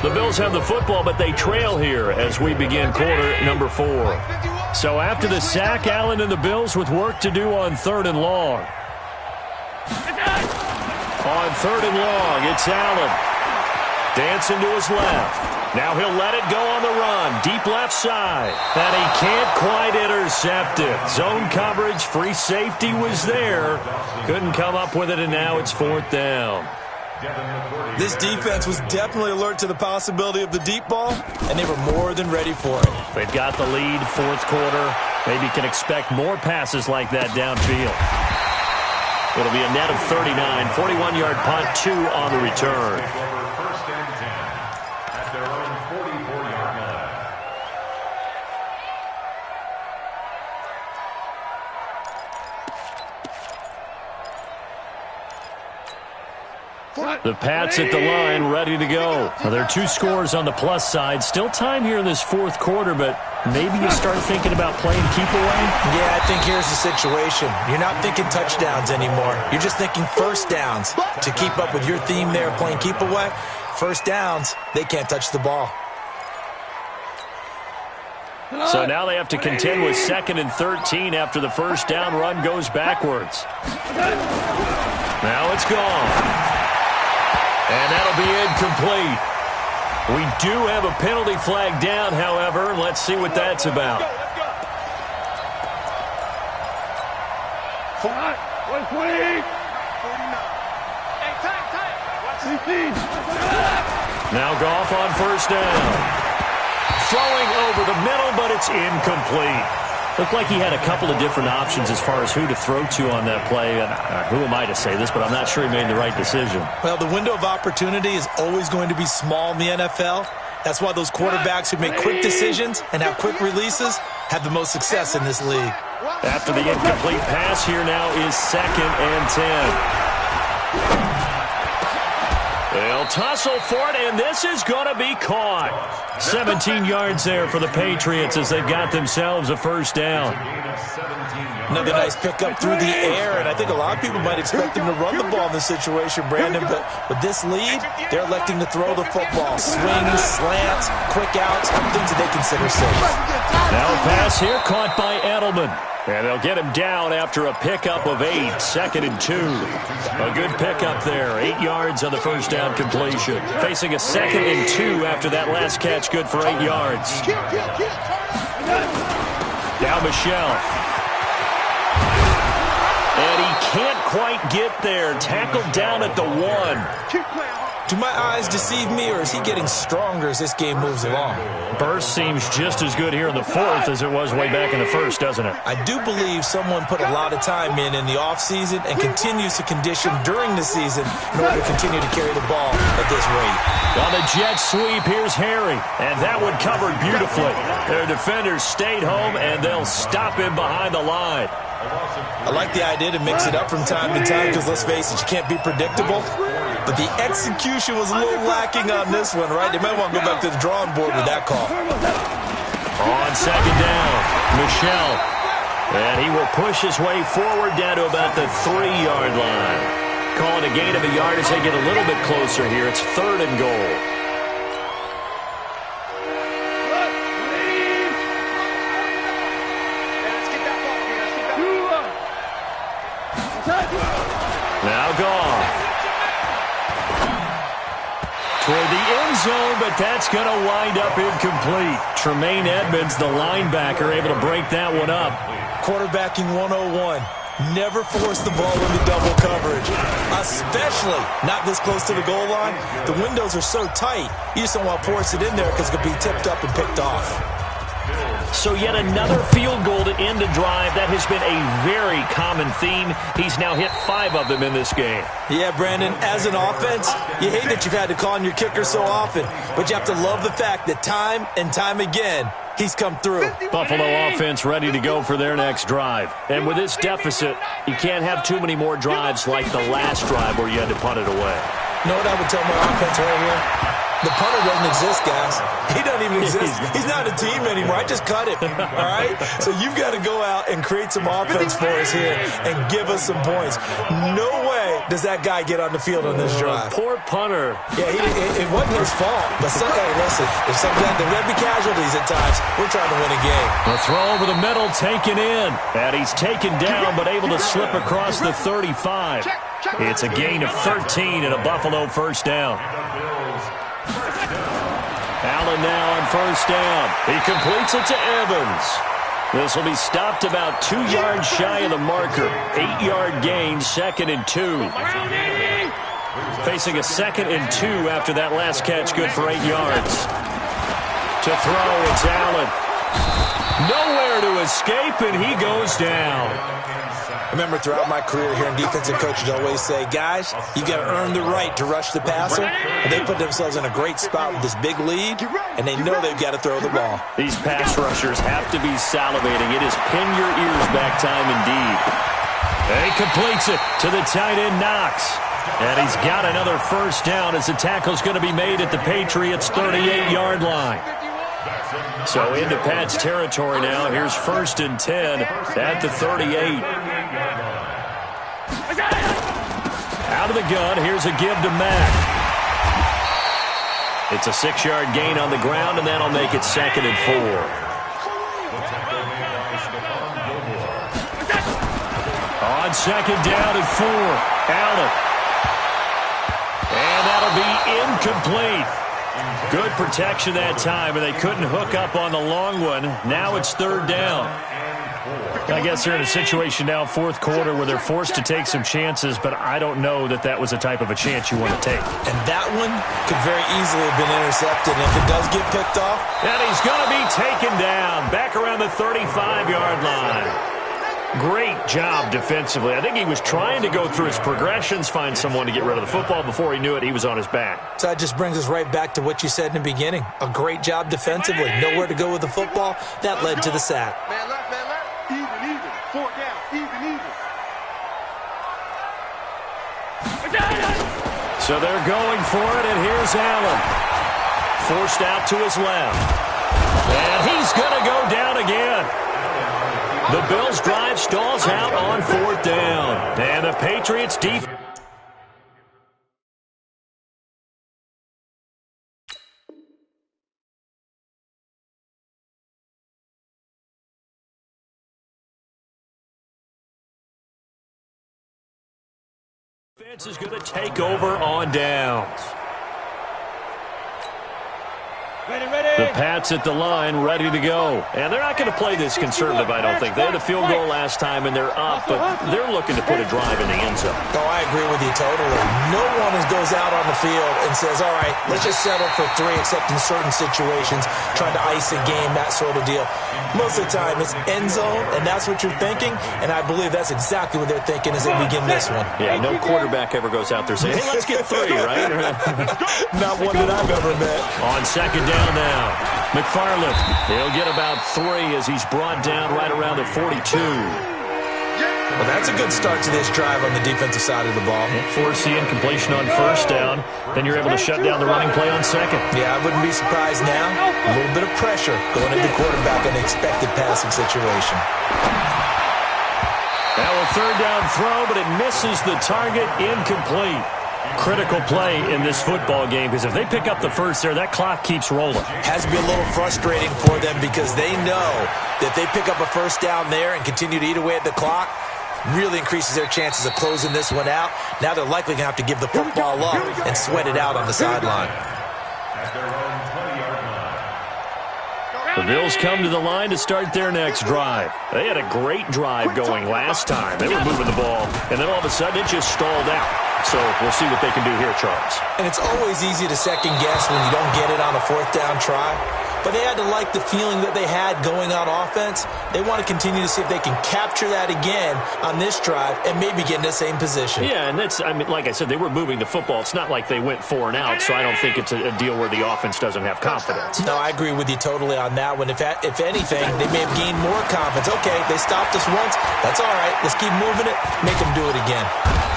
The Bills have the football, but they trail here as we begin quarter number 4. So after the sack, Allen and the Bills with work to do on 3rd and long. On 3rd and long, it's Allen. Dancing to his left. Now he'll let it go on the run. Deep left side. And he can't quite intercept it. Zone coverage, free safety was there. Couldn't come up with it, and now it's 4th down. This defense was definitely alert to the possibility of the deep ball, and they were more than ready for it. They've got the lead, 4th quarter. Maybe can expect more passes like that downfield. It'll be a net of 39, 41-yard punt, 2 on the return. First and 10 at their own 44-yard line. The Pats at the line, ready to go. Well, there are 2 scores on the plus side. Still time here in this 4th quarter, but maybe you start thinking about playing keep away? Yeah, I think here's the situation. You're not thinking touchdowns anymore. You're just thinking first downs. To keep up with your theme there, playing keep away, first downs, they can't touch the ball. So now they have to contend with 2nd and 13 after the first down run goes backwards. Now it's gone. And that'll be incomplete. We do have a penalty flag down, however. Let's see what that's about. Now Goff on first down. Throwing over the middle, but it's incomplete. Looked like he had a couple of different options as far as who to throw to on that play. And who am I to say this, but I'm not sure he made the right decision. Well, the window of opportunity is always going to be small in the NFL. That's why those quarterbacks who make quick decisions and have quick releases have the most success in this league. After the incomplete pass, here now is 2nd and 10. They'll tussle for it, and this is going to be caught. 17 yards there for the Patriots as they've got themselves a first down. Another nice pickup through the air, and I think a lot of people might expect them to run the ball in this situation, Brandon, but with this lead, they're electing to throw the football. Swings, slants, quick outs, things that they consider safe. Now a pass here caught by Edelman. And they'll get him down after a pickup of 8, 2nd and 2. A good pickup there, 8 yards on the first down completion. Facing a 2nd and 2 after that last catch, good for 8 yards. Now Michelle. And he can't quite get there. Tackled down at the 1. Do my eyes deceive me, or is he getting stronger as this game moves along? Burst seems just as good here in the 4th as it was way back in the 1st, doesn't it? I do believe someone put a lot of time in the offseason and continues to condition during the season in order to continue to carry the ball at this rate. On the jet sweep, here's Harry, and that one covered beautifully. Their defenders stayed home, and they'll stop him behind the line. I like the idea to mix it up from time to time because, let's face it, you can't be predictable. But the execution was a little lacking on this one, right? They might want to go back to the drawing board with that call. On 2nd down, Michelle. And he will push his way forward down to about the 3-yard line. Calling a gain of a yard as they get a little bit closer here. It's 3rd and goal. Now Goff. Toward the end zone, but that's going to wind up incomplete. Tremaine Edmonds, the linebacker, able to break that one up. Quarterbacking 101. Never force the ball into double coverage, especially not this close to the goal line. The windows are so tight, you just don't want to force it in there because it could be tipped up and picked off. So yet another field goal to end the drive. That has been a very common theme. He's now hit 5 of them in this game. Yeah, Brandon, as an offense, you hate that you've had to call on your kicker so often, but you have to love the fact that time and time again, he's come through. Buffalo offense ready to go for their next drive. And with this deficit, you can't have too many more drives like the last drive where you had to punt it away. You know what I would tell my offense right here? The punter doesn't exist, guys. He doesn't even exist. He's not a team anymore. I just cut it, all right? So you've got to go out and create some offense for us here and give us some points. No way does that guy get on the field on this drive. Poor punter. Yeah, it wasn't his fault. But, hey, listen, if sometimes there will be casualties at times, we're trying to win a game. The throw over the middle taken in. And he's taken down but able to slip across the 35. It's a gain of 13 and a Buffalo first down. Allen now on first down. He completes it to Evans. This will be stopped about 2 yards shy of the marker. 8-yard gain, 2nd and 2. Facing a 2nd and 2 after that last catch, good for 8 yards. To throw, it's Allen. Nowhere to escape, and he goes down. Remember, throughout my career here in defensive coaches always say, guys, you got to earn the right to rush the passer. And they put themselves in a great spot with this big lead, and they know they've got to throw the ball. These pass rushers have to be salivating. It is pin your ears back time indeed. He completes it to the tight end, Knox. And he's got another first down as the tackle's going to be made at the Patriots' 38-yard line. So into Pat's territory now. Here's 1st and 10 at the 38. Out of the gun, here's a give to Mack. It's a 6-yard gain on the ground, and that'll make it 2nd and 4. On 2nd down and 4, Allen. And that'll be incomplete. Good protection that time, and they couldn't hook up on the long one. Now it's 3rd down. I guess they're in a situation now, 4th quarter, where they're forced to take some chances, but I don't know that that was a type of a chance you want to take. And that one could very easily have been intercepted. And if it does get picked off, and he's going to be taken down back around the 35-yard line. Great job defensively. I think he was trying to go through his progressions, find someone to get rid of the football. Before he knew it, he was on his back. So that just brings us right back to what you said in the beginning. A great job defensively. Nowhere to go with the football. That led to the sack. Man left, man left. Even. 4 down. Even. So they're going for it, and here's Allen. Forced out to his left. And he's going to go down again. The Bills' drive stalls out on 4th down. And the Patriots' defense. Defense is going to take over on downs. The Pats at the line, ready to go. And they're not going to play this conservative, I don't think. They had a field goal last time, and they're up, but they're looking to put a drive in the end zone. Oh, I agree with you totally. No one goes out on the field and says, all right, let's just settle for 3, except in certain situations, trying to ice a game, that sort of deal. Most of the time, it's end zone, and that's what you're thinking, and I believe that's exactly what they're thinking as they begin this one. Yeah, no quarterback ever goes out there saying, hey, let's get 3, right? Not one that I've ever met. On 2nd down now. McFarland, he'll get about 3 as he's brought down right around the 42. Well, that's a good start to this drive on the defensive side of the ball. Force the incompletion on 1st down. Then you're able to shut down the running play on 2nd. Yeah, I wouldn't be surprised now. A little bit of pressure going into quarterback in an expected passing situation. Now a 3rd down throw, but it misses the target, incomplete. Critical play in this football game, because if they pick up the first there, that clock keeps rolling. Has to be a little frustrating for them because they know that they pick up a first down there and continue to eat away at the clock, really increases their chances of closing this one out. Now they're likely going to have to give the football up and sweat it out on the sideline. The Bills come to the line to start their next drive. They had a great drive going last time. They were moving the ball, and then all of a sudden it just stalled out. So we'll see what they can do here, Charles. And it's always easy to second guess when you don't get it on a 4th down try. But they had to like the feeling that they had going on offense. They want to continue to see if they can capture that again on this drive and maybe get in the same position. Yeah, and that's, I mean, like I said, they were moving the football. It's not like they went 4 and out, so I don't think it's a deal where the offense doesn't have confidence. No, I agree with you totally on that one. If anything, they may have gained more confidence. Okay, they stopped us once. That's all right. Let's keep moving it. Make them do it again.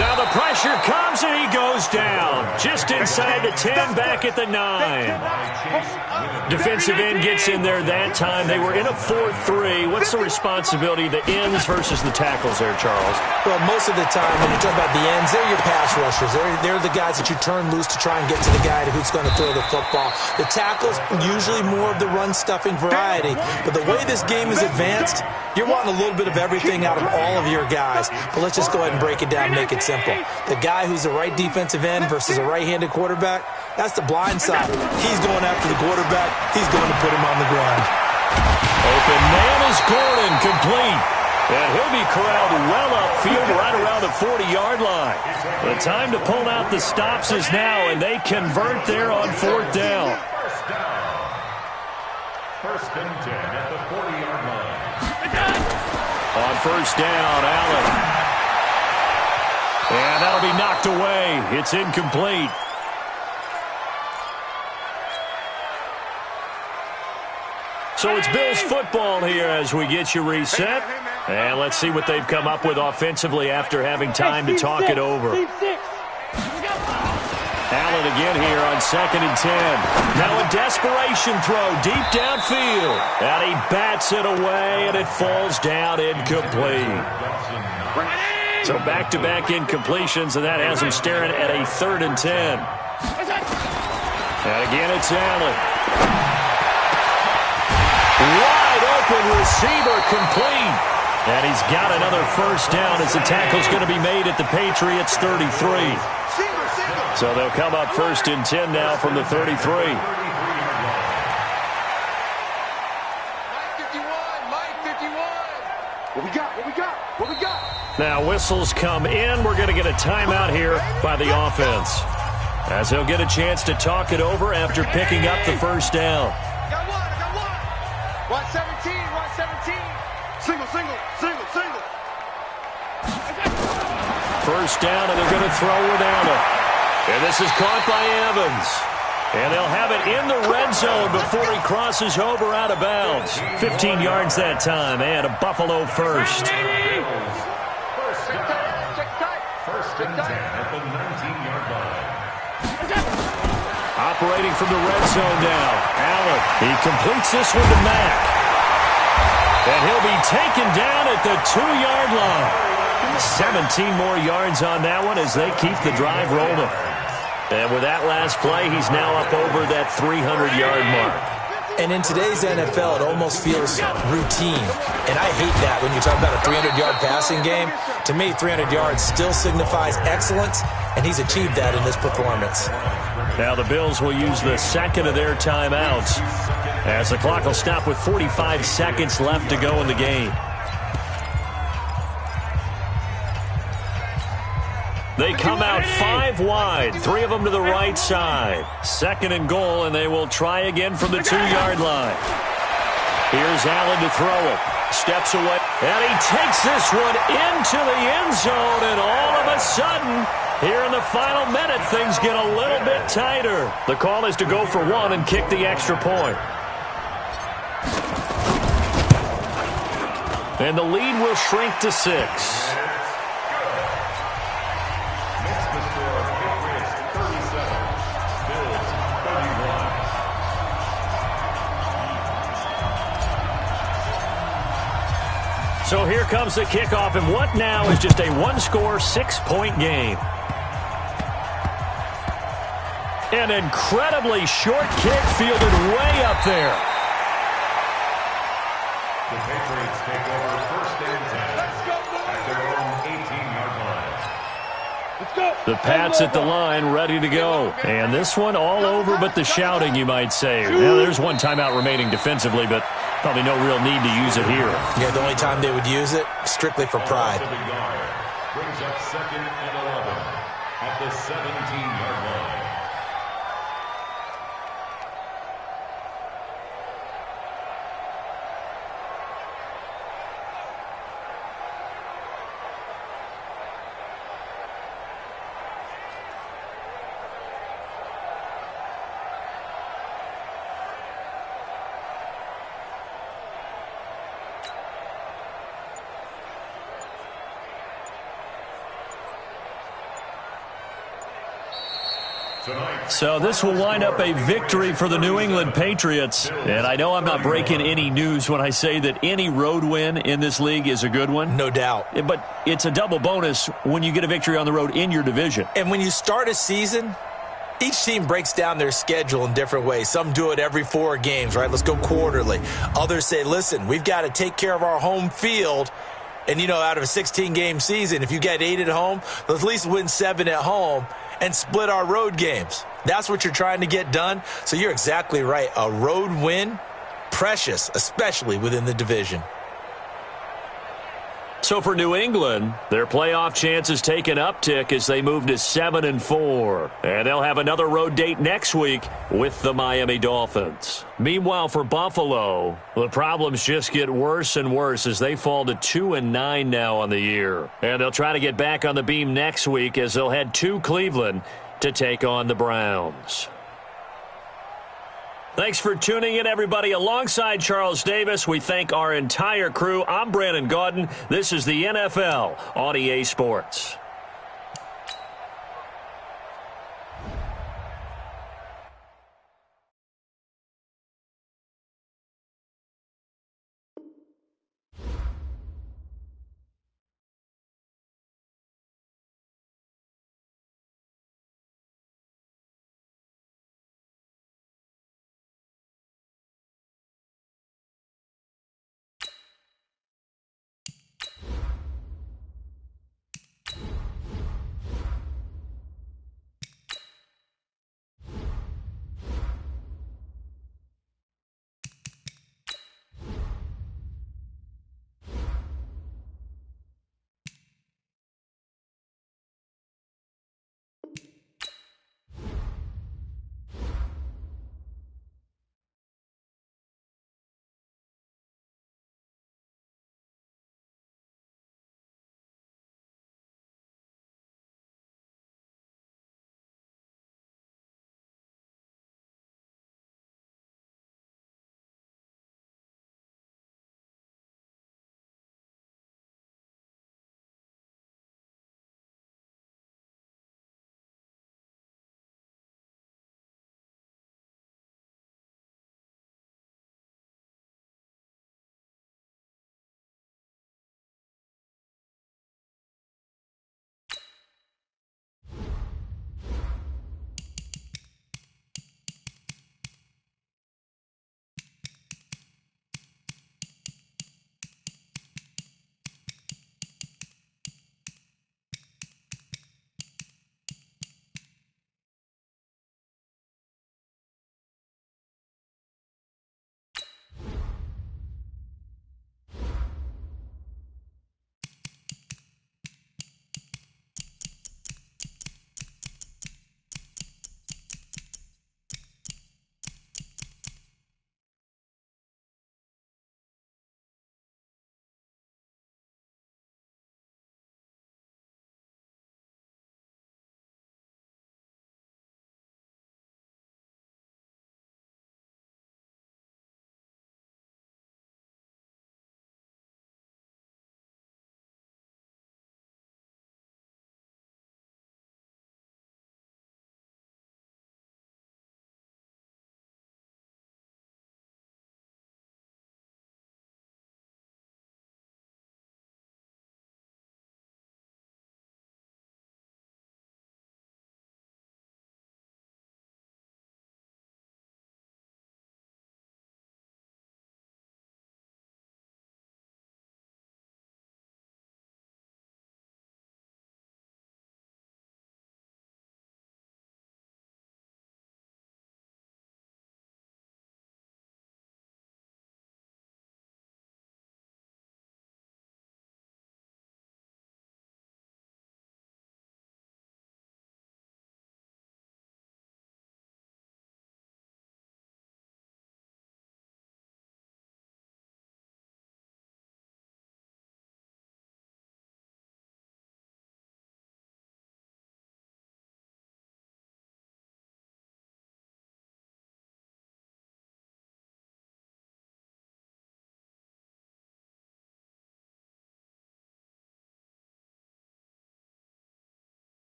Now the pressure comes, and he goes down. Just inside the 10, back at the 9. Defensive end gets in there that time. They were in a 4-3. What's the responsibility of the ends versus the tackles there, Charles? Well, most of the time when you talk about the ends, they're your pass rushers. They're the guys that you turn loose to try and get to the guy who's going to throw the football. The tackles, usually more of the run-stuffing variety. But the way this game is advanced, you're wanting a little bit of everything out of all of your guys. But let's just go ahead and break it down and make it simple. The guy who's the right defensive end versus a right-handed quarterback, That's the blind side. He's going after the quarterback. He's going to put him on the ground. Open man is Gordon, complete. And he'll be corralled well upfield right around the 40-yard line. The time to pull out the stops is now, and they convert there on 4th down. First and 10 at the 40-yard line. On 1st down, Allen. And that'll be knocked away. It's incomplete. So it's Bills football here as we get you reset. And let's see what they've come up with offensively after having time to talk it over. Allen again here on 2nd and 10. Now a desperation throw deep downfield. And he bats it away, and it falls down incomplete. So back-to-back incompletions, and that has him staring at a 3rd and 10. And again, it's Allen. Wide open receiver, complete. And he's got another 1st down as the tackle's going to be made at the Patriots' 33. So they'll come up 1st and 10 now from the 33. Mike 51, Mike 51. What we got? What we got? What we got? Now whistles come in. We're going to get a timeout here by the offense, as he'll get a chance to talk it over after picking up the 1st down. I got one. 117, 117. Single. 1st down, and they're going to throw with Allen. And this is caught by Evans. And they'll have it in the red zone before he crosses over out of bounds. 15 yards that time, and a Buffalo first. First and 10 at the 19-yard line. Operating from the red zone now. Allen, he completes this one to Mack. And he'll be taken down at the 2-yard line. 17 more yards on that one as they keep the drive rolling. And with that last play, he's now up over that 300-yard mark. And in today's NFL, it almost feels routine. And I hate that when you talk about a 300-yard passing game. To me, 300 yards still signifies excellence, and he's achieved that in this performance. Now the Bills will use the 2nd of their timeouts, as the clock will stop with 45 seconds left to go in the game. They come out 5 wide, 3 of them to the right side. 2nd and goal, and they will try again from the 2-yard line. Here's Allen to throw it. Steps away, and he takes this one into the end zone, and all of a sudden, here in the final minute, things get a little bit tighter. The call is to go for 1 and kick the extra point. And the lead will shrink to 6. So here comes the kickoff, and what now is just a 1-score, 6-point game. An incredibly short kick fielded way up there. The Patriots take over 1st and 10 at their own 18-yard line. Let's go. The Pats at the line, ready to go. And this one all over but the shouting, you might say. Now, there's one timeout remaining defensively, but probably no real need to use it here. Yeah, the only time they would use it, strictly for pride. Brings up 2nd and 11 at the 17-yard line. So this will wind up a victory for the New England Patriots. And I know I'm not breaking any news when I say that any road win in this league is a good one. No doubt. But it's a double bonus when you get a victory on the road in your division. And when you start a season, each team breaks down their schedule in different ways. Some do it every 4 games, right? Let's go quarterly. Others say, listen, we've got to take care of our home field. And, you know, out of a 16-game season, if you get 8 at home, let's at least win 7 at home. and split our road games. That's what you're trying to get done. So you're exactly right. A road win, precious, especially within the division. So for New England, their playoff chances take an uptick as they move to 7-4. And they'll have another road date next week with the Miami Dolphins. Meanwhile, for Buffalo, the problems just get worse and worse as they fall to 2-9 now on the year. And they'll try to get back on the beam next week as they'll head to Cleveland to take on the Browns. Thanks for tuning in, everybody. Alongside Charles Davis, we thank our entire crew. I'm Brandon Gaudin. This is the NFL on EA Sports.